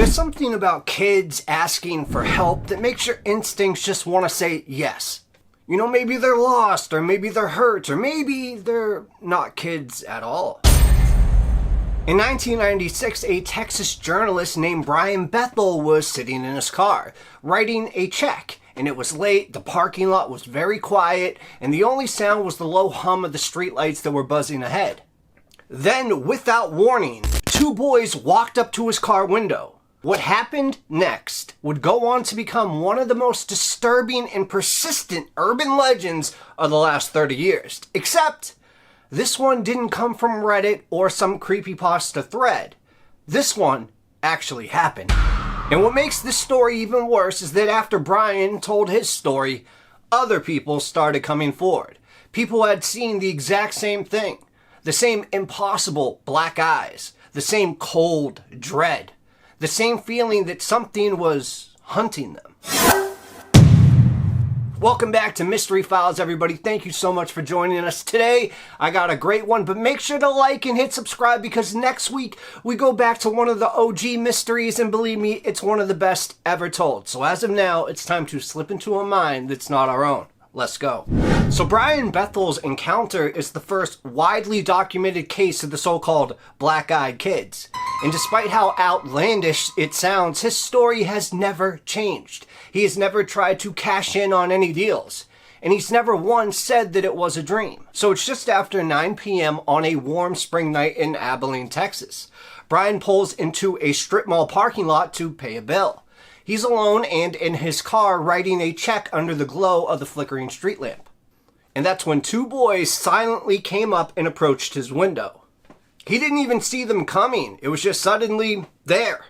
There's something about kids asking for help that makes your instincts just want to say yes. You know, maybe they're lost, or maybe they're hurt, or maybe they're not kids at all. In 1996, a Texas journalist named Brian Bethel was sitting in his car, writing a check, and it was late, the parking lot was very quiet, and the only sound was the low hum of the streetlights that were buzzing ahead. Then, without warning, two boys walked up to his car window. What happened next would go on to become one of the most disturbing and persistent urban legends of the last 30 years. Except, this one didn't come from Reddit or some creepypasta thread. This one actually happened. And what makes this story even worse is that after Brian told his story, other people started coming forward. People had seen the exact same thing. The same impossible black eyes. The same cold dread. The same feeling that something was hunting them. Welcome back to Mystery Files, everybody. Thank you so much for joining us today. I got a great one, but make sure to like and hit subscribe because next week we go back to one of the OG mysteries, and believe me, it's one of the best ever told. So as of now, it's time to slip into a mind that's not our own. Let's go. So Brian Bethel's encounter is the first widely documented case of the so-called black-eyed kids. And despite how outlandish it sounds, his story has never changed. He has never tried to cash in on any deals. And he's never once said that it was a dream. So it's just after 9 p.m. on a warm spring night in Abilene, Texas. Brian pulls into a strip mall parking lot to pay a bill. He's alone and in his car writing a check under the glow of the flickering street lamp. And that's when two boys silently came up and approached his window. He didn't even see them coming. It was just suddenly there.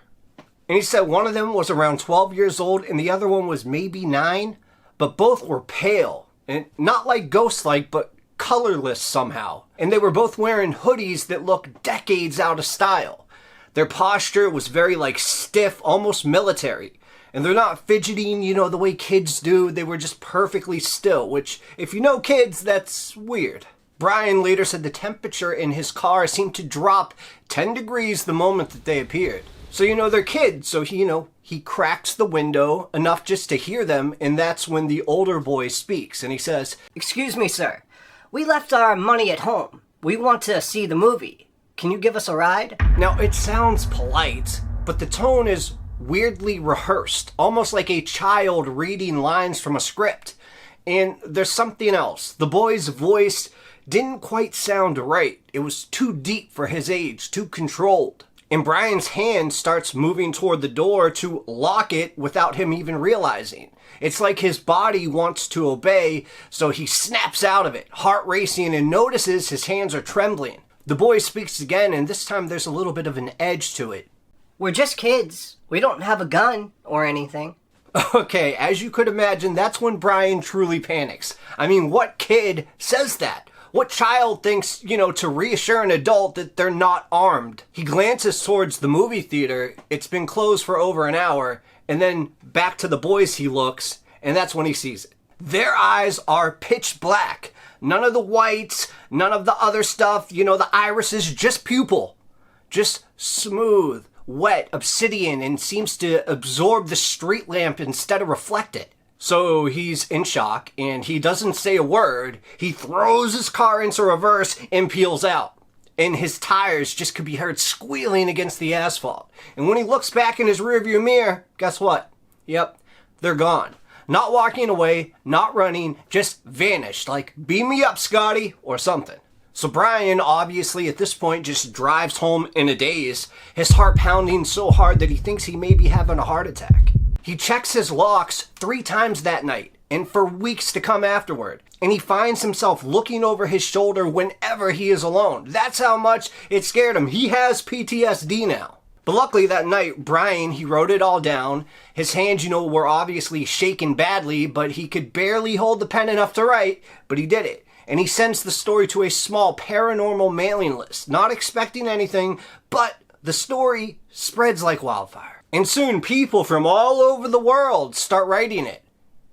And he said one of them was around 12 years old and the other one was maybe 9. But both were pale. And not like ghost-like, but colorless somehow. And they were both wearing hoodies that looked decades out of style. Their posture was very stiff, almost military. And they're not fidgeting, you know, the way kids do. They were just perfectly still, which, if you know kids, that's weird. Brian later said the temperature in his car seemed to drop 10 degrees the moment that they appeared. So, you know, they're kids, so he cracks the window enough just to hear them, and that's when the older boy speaks, and he says, "Excuse me, sir. We left our money at home. We want to see the movie. Can you give us a ride?" Now, it sounds polite, but the tone is weirdly rehearsed, almost like a child reading lines from a script. And there's something else. The boy's voice didn't quite sound right. It was too deep for his age, too controlled. And Brian's hand starts moving toward the door to lock it without him even realizing. It's like his body wants to obey, so he snaps out of it, heart racing, and notices his hands are trembling. The boy speaks again, and this time there's a little bit of an edge to it. "We're just kids. We don't have a gun or anything." Okay, as you could imagine, that's when Brian truly panics. I mean, what kid says that? What child thinks, to reassure an adult that they're not armed? He glances towards the movie theater. It's been closed for over an hour. And then back to the boys he looks, and that's when he sees it. Their eyes are pitch black. None of the whites, none of the other stuff, the irises, just pupil. Just smooth, wet obsidian, and seems to absorb the street lamp instead of reflect it. So he's in shock, and he doesn't say a word. He throws his car into reverse and peels out. And his tires just could be heard squealing against the asphalt. And when he looks back in his rearview mirror, guess what? Yep, they're gone. Not walking away, not running, just vanished. Like, beam me up, Scotty, or something. So Brian, obviously, at this point, just drives home in a daze, his heart pounding so hard that he thinks he may be having a heart attack. He checks his locks 3 times that night, and for weeks to come afterward. And he finds himself looking over his shoulder whenever he is alone. That's how much it scared him. He has PTSD now. But luckily that night, Brian, he wrote it all down. His hands, were obviously shaking badly, but he could barely hold the pen enough to write, but he did it. And he sends the story to a small paranormal mailing list, not expecting anything, but the story spreads like wildfire. And soon people from all over the world start writing it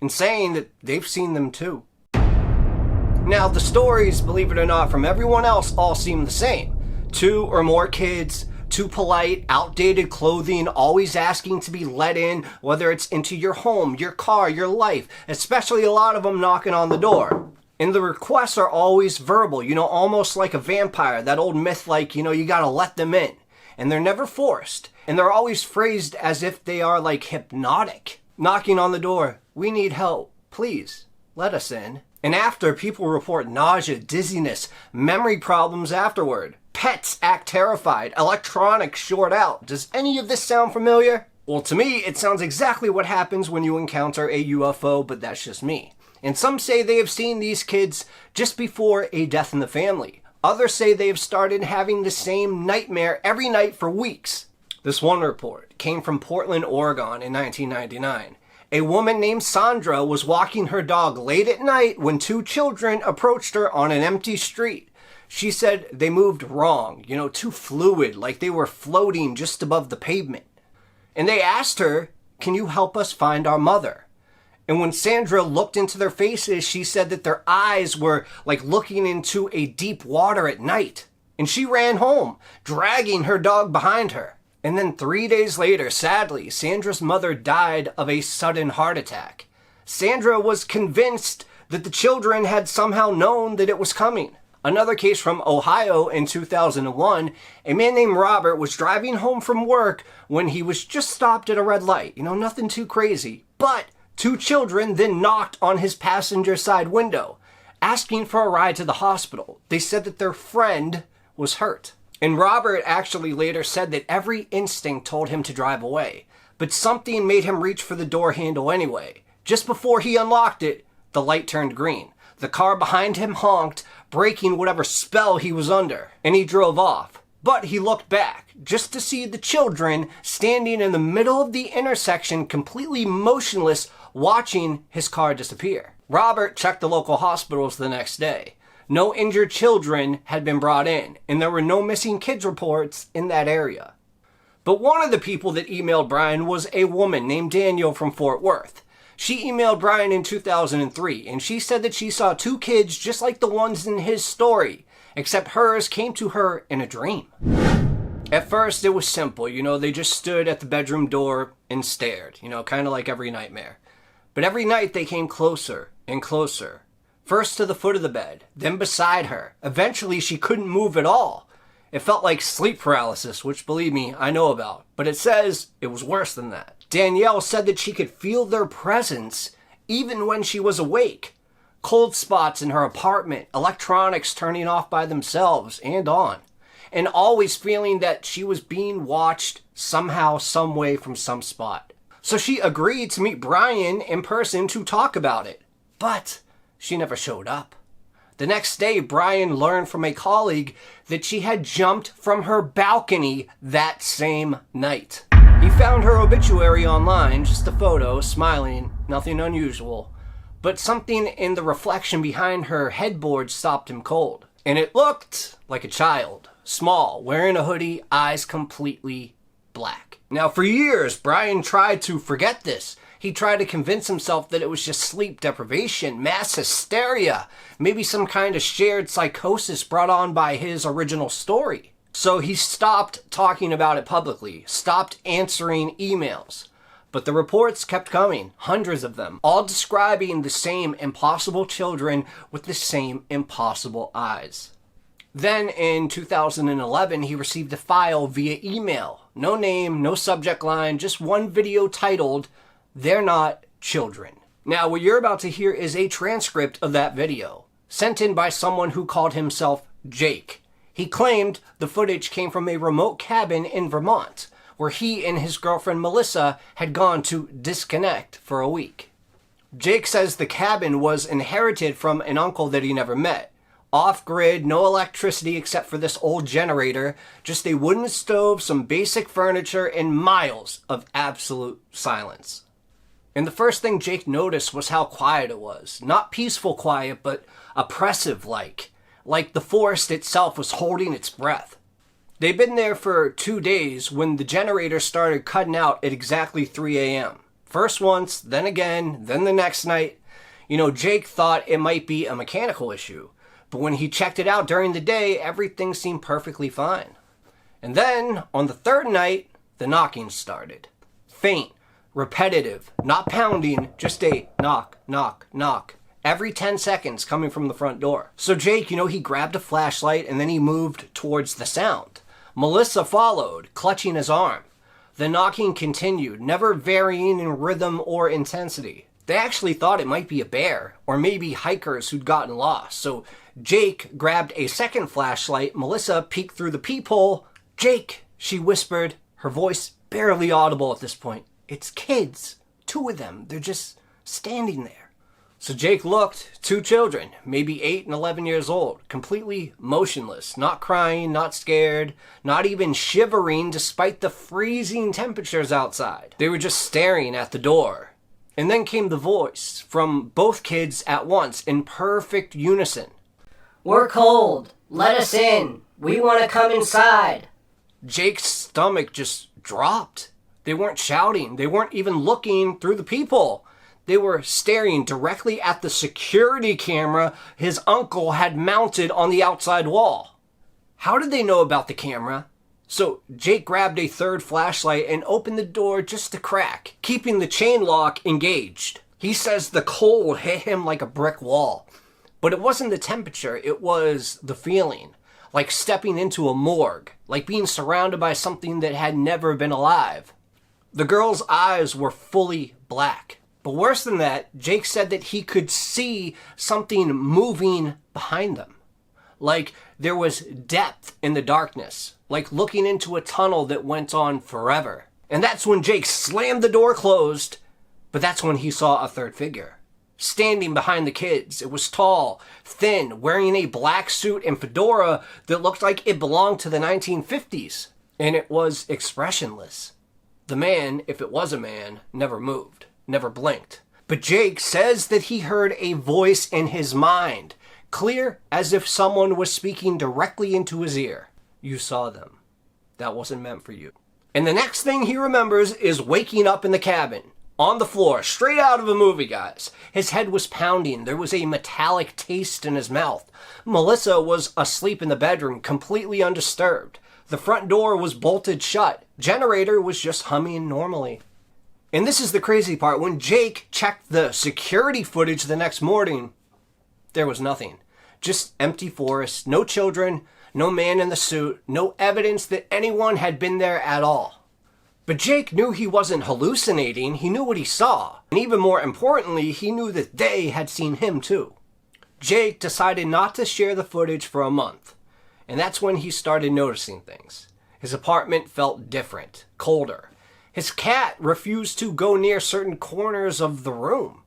and saying that they've seen them too. Now the stories, believe it or not, from everyone else all seem the same. 2 or more kids, Too polite, outdated clothing, always asking to be let in, whether it's into your home, your car, your life, especially a lot of them knocking on the door. And the requests are always verbal, almost like a vampire, that old myth like, you gotta let them in. And they're never forced. And they're always phrased as if they are like hypnotic. Knocking on the door, we need help, please, let us in. And after, people report nausea, dizziness, memory problems afterward. Pets act terrified, electronics short out. Does any of this sound familiar? Well, to me, it sounds exactly what happens when you encounter a UFO, but that's just me. And some say they have seen these kids just before a death in the family. Others say they have started having the same nightmare every night for weeks. This one report came from Portland, Oregon in 1999. A woman named Sandra was walking her dog late at night when two children approached her on an empty street. She said they moved wrong, too fluid, like they were floating just above the pavement. And they asked her, "Can you help us find our mother?" And when Sandra looked into their faces, she said that their eyes were like looking into a deep water at night. And she ran home, dragging her dog behind her. And then 3 days later, sadly, Sandra's mother died of a sudden heart attack. Sandra was convinced that the children had somehow known that it was coming. Another case from Ohio in 2001, a man named Robert was driving home from work when he was just stopped at a red light. Nothing too crazy. But two children then knocked on his passenger side window, asking for a ride to the hospital. They said that their friend was hurt. And Robert actually later said that every instinct told him to drive away, but something made him reach for the door handle anyway. Just before he unlocked it, the light turned green. The car behind him honked, breaking whatever spell he was under, and he drove off. But he looked back, just to see the children standing in the middle of the intersection, completely motionless, watching his car disappear. Robert checked the local hospitals the next day. No injured children had been brought in, and there were no missing kids reports in that area. But one of the people that emailed Brian was a woman named Danielle from Fort Worth. She emailed Brian in 2003, and she said that she saw two kids just like the ones in his story, except hers came to her in a dream. At first, it was simple. They just stood at the bedroom door and stared, kind of like every nightmare. But every night, they came closer and closer. First to the foot of the bed, then beside her. Eventually, she couldn't move at all. It felt like sleep paralysis, which, believe me, I know about. But it says it was worse than that. Danielle said that she could feel their presence even when she was awake. Cold spots in her apartment, electronics turning off by themselves, and on. And always feeling that she was being watched somehow, some way from some spot. So she agreed to meet Brian in person to talk about it. But she never showed up. The next day, Brian learned from a colleague that she had jumped from her balcony that same night. He found her obituary online, just a photo, smiling, nothing unusual. But something in the reflection behind her headboard stopped him cold. And it looked like a child, small, wearing a hoodie, eyes completely black. Now, for years, Brian tried to forget this. He tried to convince himself that it was just sleep deprivation, mass hysteria, maybe some kind of shared psychosis brought on by his original story. So he stopped talking about it publicly, stopped answering emails. But the reports kept coming, hundreds of them, all describing the same impossible children with the same impossible eyes. Then in 2011, he received a file via email. No name, no subject line, just one video titled, "They're Not Children." Now, what you're about to hear is a transcript of that video, sent in by someone who called himself Jake. He claimed the footage came from a remote cabin in Vermont, where he and his girlfriend Melissa had gone to disconnect for a week. Jake says the cabin was inherited from an uncle that he never met. Off-grid, no electricity except for this old generator, just a wooden stove, some basic furniture, and miles of absolute silence. And the first thing Jake noticed was how quiet it was. Not peaceful quiet, but oppressive-like. Like the forest itself was holding its breath. They'd been there for 2 days when the generator started cutting out at exactly 3 a.m. First once, then again, then the next night. Jake thought it might be a mechanical issue. But when he checked it out during the day, everything seemed perfectly fine. And then, on the third night, the knocking started. Faint, repetitive, not pounding, just a knock, knock, knock. Every 10 seconds coming from the front door. So Jake, he grabbed a flashlight and then he moved towards the sound. Melissa followed, clutching his arm. The knocking continued, never varying in rhythm or intensity. They actually thought it might be a bear, or maybe hikers who'd gotten lost. So Jake grabbed a second flashlight. Melissa peeked through the peephole. "Jake," she whispered, her voice barely audible at this point. "It's kids. 2 of them. They're just standing there." So Jake looked, 2 children, maybe 8 and 11 years old, completely motionless, not crying, not scared, not even shivering despite the freezing temperatures outside. They were just staring at the door. And then came the voice from both kids at once in perfect unison. "We're cold. Let us in. We want to come inside." Jake's stomach just dropped. They weren't shouting. They weren't even looking through the peephole. They were staring directly at the security camera his uncle had mounted on the outside wall. How did they know about the camera? So Jake grabbed a third flashlight and opened the door just a crack, keeping the chain lock engaged. He says the cold hit him like a brick wall. But it wasn't the temperature, it was the feeling. Like stepping into a morgue, like being surrounded by something that had never been alive. The girl's eyes were fully black. But worse than that, Jake said that he could see something moving behind them. Like there was depth in the darkness, like looking into a tunnel that went on forever. And that's when Jake slammed the door closed, but that's when he saw a third figure. Standing behind the kids. It was tall, thin, wearing a black suit and fedora that looked like it belonged to the 1950s. And it was expressionless. The man, if it was a man, never moved. Never blinked. But Jake says that he heard a voice in his mind, clear as if someone was speaking directly into his ear. "You saw them. That wasn't meant for you." And the next thing he remembers is waking up in the cabin, on the floor, straight out of a movie, guys. His head was pounding. There was a metallic taste in his mouth. Melissa was asleep in the bedroom, completely undisturbed. The front door was bolted shut. Generator was just humming normally. And this is the crazy part. When Jake checked the security footage the next morning, there was nothing. Just empty forest, no children, no man in the suit, no evidence that anyone had been there at all. But Jake knew he wasn't hallucinating. He knew what he saw. And even more importantly, he knew that they had seen him too. Jake decided not to share the footage for a month. And that's when he started noticing things. His apartment felt different, colder. His cat refused to go near certain corners of the room.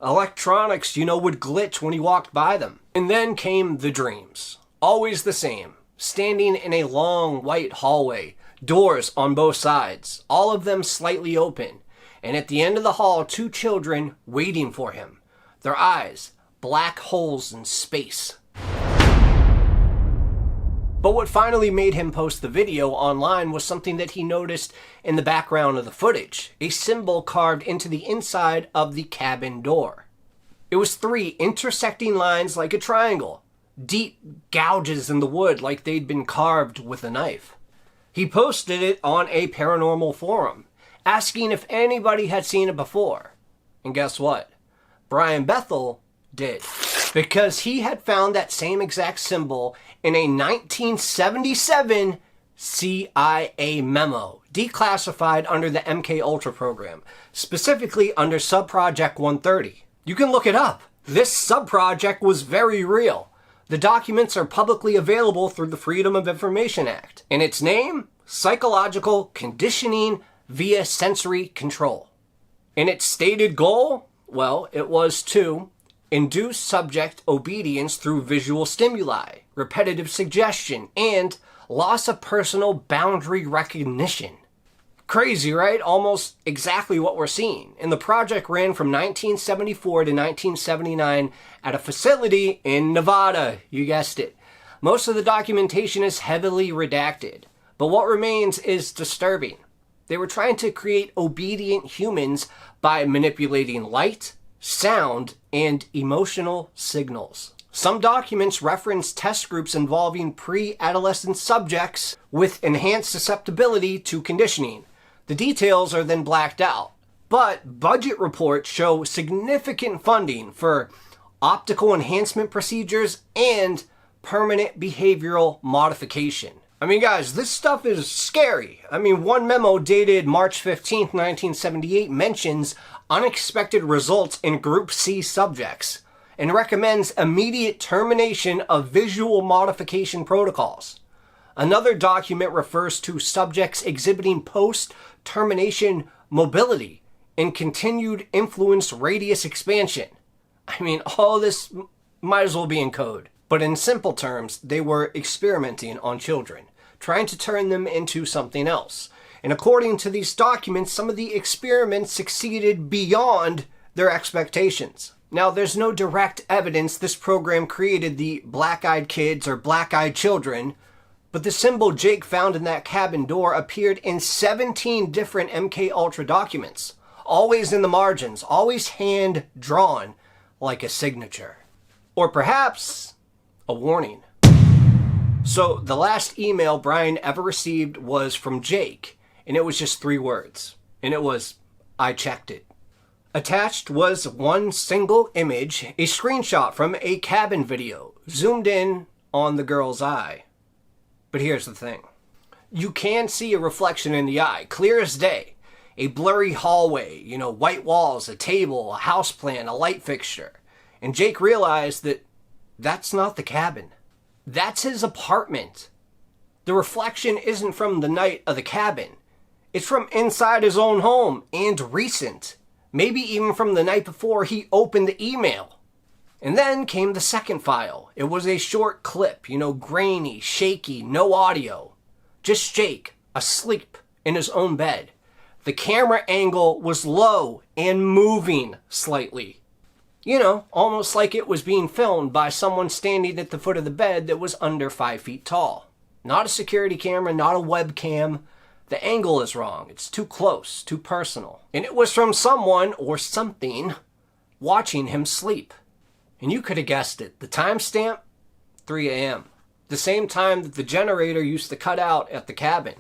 Electronics, would glitch when he walked by them. And then came the dreams. Always the same. Standing in a long white hallway. Doors on both sides. All of them slightly open. And at the end of the hall, 2 children waiting for him. Their eyes, black holes in space. But what finally made him post the video online was something that he noticed in the background of the footage. A symbol carved into the inside of the cabin door. It was 3 intersecting lines like a triangle. Deep gouges in the wood like they'd been carved with a knife. He posted it on a paranormal forum, asking if anybody had seen it before. And guess what? Brian Bethel did. Because he had found that same exact symbol in a 1977 CIA memo, declassified under the MK Ultra program, specifically under subproject 130. You can look it up. This subproject was very real. The documents are publicly available through the Freedom of Information Act. And its name? Psychological Conditioning via Sensory Control. And its stated goal? Well, it was to induce subject obedience through visual stimuli, repetitive suggestion, and loss of personal boundary recognition. Crazy, right? Almost exactly what we're seeing. And the project ran from 1974 to 1979 at a facility in Nevada. You guessed it. Most of the documentation is heavily redacted, but what remains is disturbing. They were trying to create obedient humans by manipulating light, sound, and emotional signals. Some documents reference test groups involving pre-adolescent subjects with enhanced susceptibility to conditioning. The details are then blacked out. But budget reports show significant funding for optical enhancement procedures and permanent behavioral modification. I mean, guys, this stuff is scary. I mean, one memo dated March 15th, 1978 mentions unexpected results in Group C subjects and recommends immediate termination of visual modification protocols. Another document refers to subjects exhibiting post-termination mobility and continued influence radius expansion. I mean, all this might as well be in code. But in simple terms, they were experimenting on children, trying to turn them into something else. And according to these documents, some of the experiments succeeded beyond their expectations. Now, there's no direct evidence this program created the black-eyed kids or black-eyed children, but the symbol Jake found in that cabin door appeared in 17 different MKUltra documents, always in the margins, always hand-drawn like a signature. Or perhaps a warning. So the last email Brian ever received was from Jake, and it was just 3 words. And it was, "I checked it." Attached was one single image, a screenshot from a cabin video, zoomed in on the girl's eye. But here's the thing. You can see a reflection in the eye, clear as day. A blurry hallway, white walls, a table, a houseplant, a light fixture. And Jake realized that that's not the cabin. That's his apartment. The reflection isn't from the night of the cabin. It's from inside his own home, and recent. Maybe even from the night before he opened the email. And then came the second file. It was a short clip, grainy, shaky, no audio. Just Jake, asleep in his own bed. The camera angle was low and moving slightly. Almost like it was being filmed by someone standing at the foot of the bed that was under 5 feet tall. Not a security camera, not a webcam. The angle is wrong. It's too close, too personal. And it was from someone or something watching him sleep. And you could have guessed it. The timestamp, 3 a.m. The same time that the generator used to cut out at the cabin.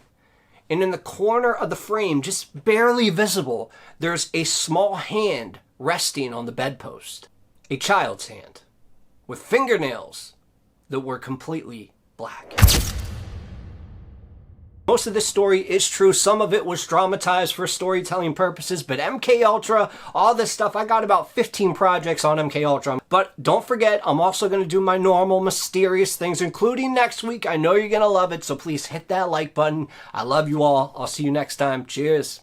And in the corner of the frame, just barely visible, there's a small hand resting on the bedpost. A child's hand. With fingernails that were completely black. Most of this story is true. Some of it was dramatized for storytelling purposes, but MKUltra, all this stuff, I got about 15 projects on MKUltra. But don't forget, I'm also going to do my normal mysterious things, including next week. I know you're going to love it, so please hit that like button. I love you all. I'll see you next time. Cheers.